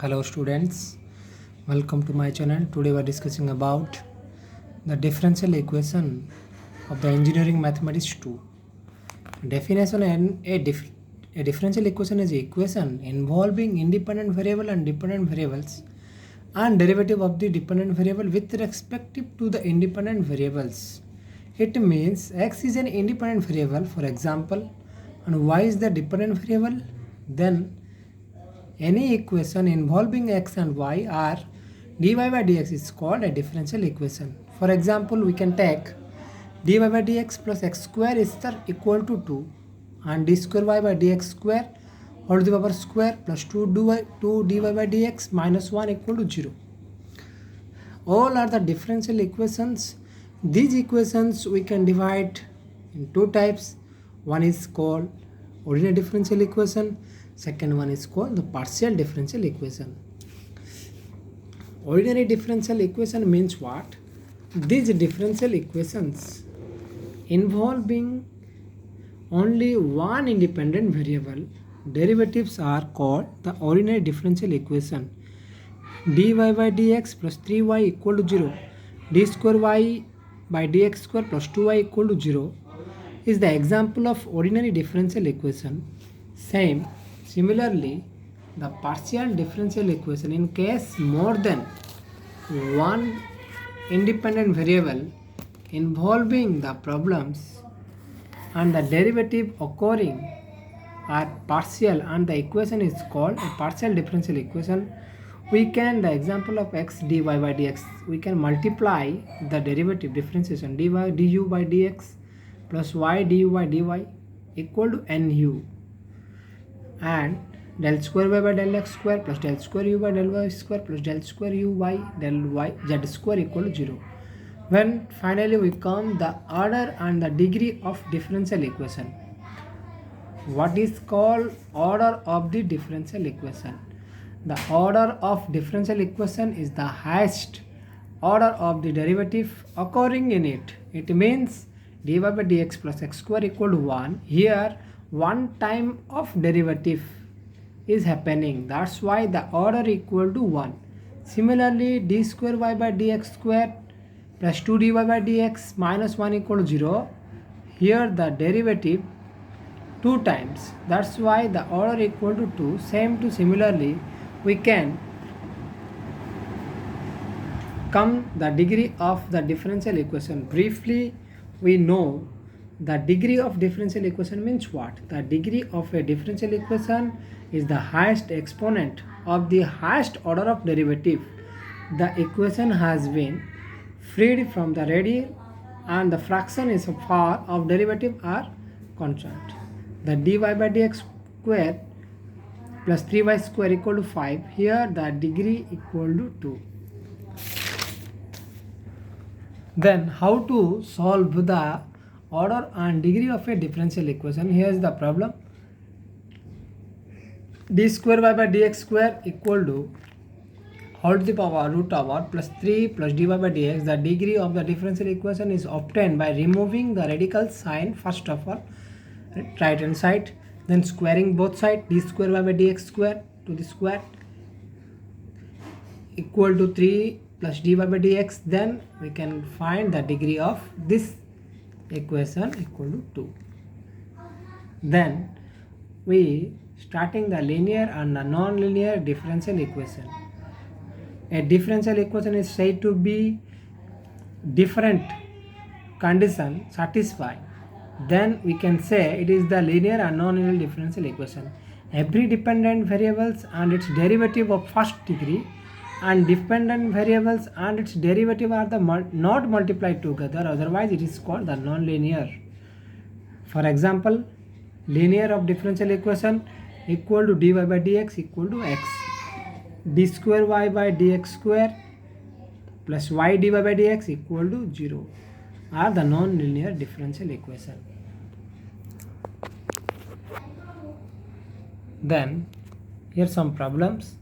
Hello students, welcome to my channel. Today we are discussing about the differential equation of the engineering mathematics 2. Definition and a differential equation is an equation involving independent variable and dependent variables and derivative of the dependent variable with respect to the independent variables. It means x is an independent variable, for example, and y is the dependent variable. Then any equation involving x and y are dy by dx is called a differential equation. For example, we can take dy by dx plus x square is equal to 2 and d square y by dx square whole to the power square plus 2 dy by dx minus 1 equal to 0. All are the differential equations. These equations we can divide in two types. One is called ordinary differential equation. Second one is called the partial differential equation. Ordinary differential equation means what? These differential equations involving only one independent variable derivatives are called the ordinary differential equation. dy by dx plus 3y equal to 0, d square y by dx square plus 2y equal to 0 is the example of ordinary differential equation. Similarly, the partial differential equation, in case more than one independent variable involving the problems and the derivative occurring are partial and the equation is called a partial differential equation. We can, the example of x dy by dx, we can multiply the derivative differentiation du by dx plus y du by dy equal to nu, and del square y by del x square plus del square u by del y square plus del square u by del y z square equal to 0. When finally we come the order and the degree of differential equation. What is called order of the differential equation? The order of differential equation is the highest order of the derivative occurring in it. It means dy by dx plus x square equal to 1. Here one time of derivative is happening, that's why the order equal to 1. Similarly, d square y by dx square plus 2 dy by dx minus 1 equal to 0. Here the derivative 2 times, that's why the order equal to 2. Similarly we can come the degree of the differential equation. Briefly, we know the degree of differential equation means what? The degree of a differential equation is the highest exponent of the highest order of derivative. The equation has been freed from the radical and the fraction is far of derivative are constant. The dy by dx square plus 3y square equal to 5. Here the degree equal to 2. Then how to solve the order and degree of a differential equation? Here is the problem. d square y by dx square equal to whole to the power root over plus 3 plus dy by dx. The degree of the differential equation is obtained by removing the radical sign first of all, right hand side, then squaring both sides. D square y by dx square to the square equal to 3 plus dy by dx. Then we can find the degree of this equation equal to 2. Then we starting the linear and the non-linear differential equation. A differential equation is said to be different condition satisfied. Then we can say it is the linear and non-linear differential equation. Every dependent variables and its derivative of first degree and dependent variables and its derivative are not multiplied together, otherwise it is called the non-linear. For example, linear of differential equation equal to dy by dx equal to x, d square y by dx square plus y dy by dx equal to 0 are the non-linear differential equation. Then here some problems.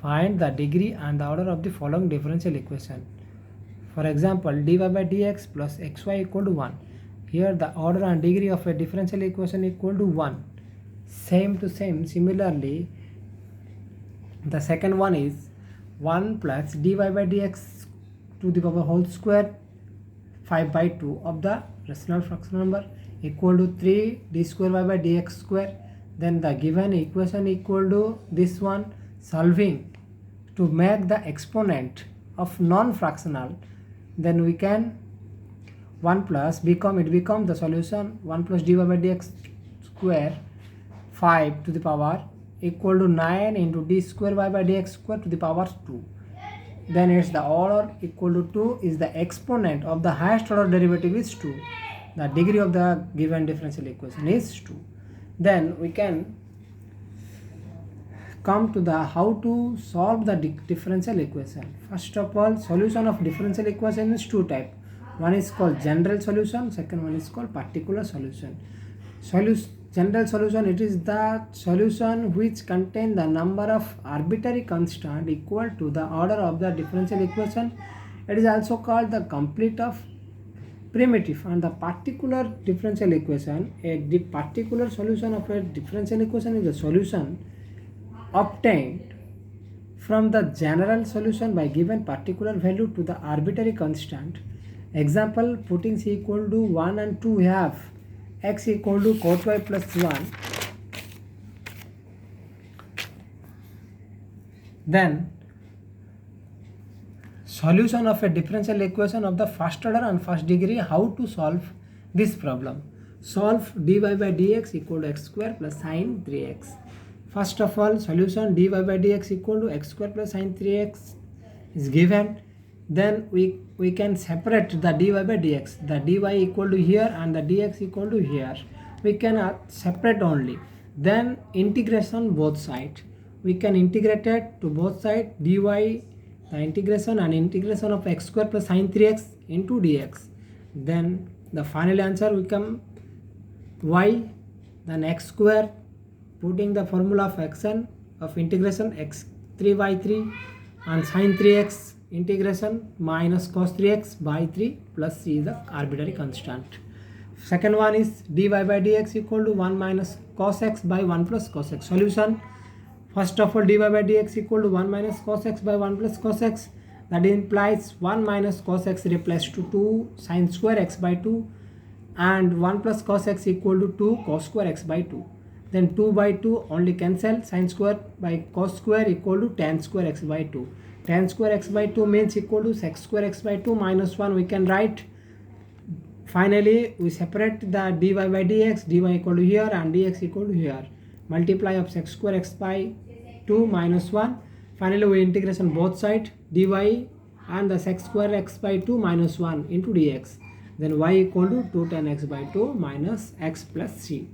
Find the degree and the order of the following differential equation. For example, dy by dx plus xy equal to 1. Here the order and degree of a differential equation equal to 1. Similarly, The second one is 1 plus dy by dx to the power whole square 5 by 2 of the rational fraction number equal to 3 d square y by dx square. Then the given equation equal to this one, solving to make the exponent of non-fractional, then we can 1 plus become the solution 1 plus dy by dx square 5 to the power equal to 9 into d square y by dx square to the power 2. Then it's the order equal to 2 is the exponent of the highest order derivative is 2. The degree of the given differential equation is 2. Then we can come to the how to solve the differential equation. First of all, solution of differential equation is two type. One is called general solution, second one is called particular solution. General solution, it is the solution which contain the number of arbitrary constant equal to the order of the differential equation. It is also called the complete of primitive. And the particular differential equation, the particular solution of a differential equation is a solution obtained from the general solution by given particular value to the arbitrary constant. Example, putting c equal to 1 and 2, we have x equal to cos y plus 1. Then solution of a differential equation of the first order and first degree. How to solve this problem? Solve dy by dx equal to x square plus sine 3x. First of all, solution dy by dx equal to x square plus sine 3x is given. Then we can separate the dy by dx. The dy equal to here and the dx equal to here. We can separate only. Then integration both sides. We can integrate it to both sides. Dy, the integration and integration of x square plus sine 3x into dx. Then the final answer will come y, then x square, putting the formula of xn of integration x3 by 3 and sine 3x integration minus cos 3x by 3 plus c is the arbitrary constant. Second one is dy by dx equal to 1 minus cos x by 1 plus cos x. Solution, first of all, dy by dx equal to 1 minus cos x by 1 plus cos x. That implies 1 minus cos x replaced to 2 sine square x by 2 and 1 plus cos x equal to 2 cos square x by 2. Then 2 by 2 only cancel, sine square by cos square equal to tan square x by 2. Tan square x by 2 means equal to sec square x by 2 minus 1 we can write. Finally, we separate the dy by dx, dy equal to here and dx equal to here. Multiply of sec square x by 2 minus 1. Finally, we integration both sides, dy and the sec square x by 2 minus 1 into dx. Then y equal to 2 tan x by 2 minus x plus c.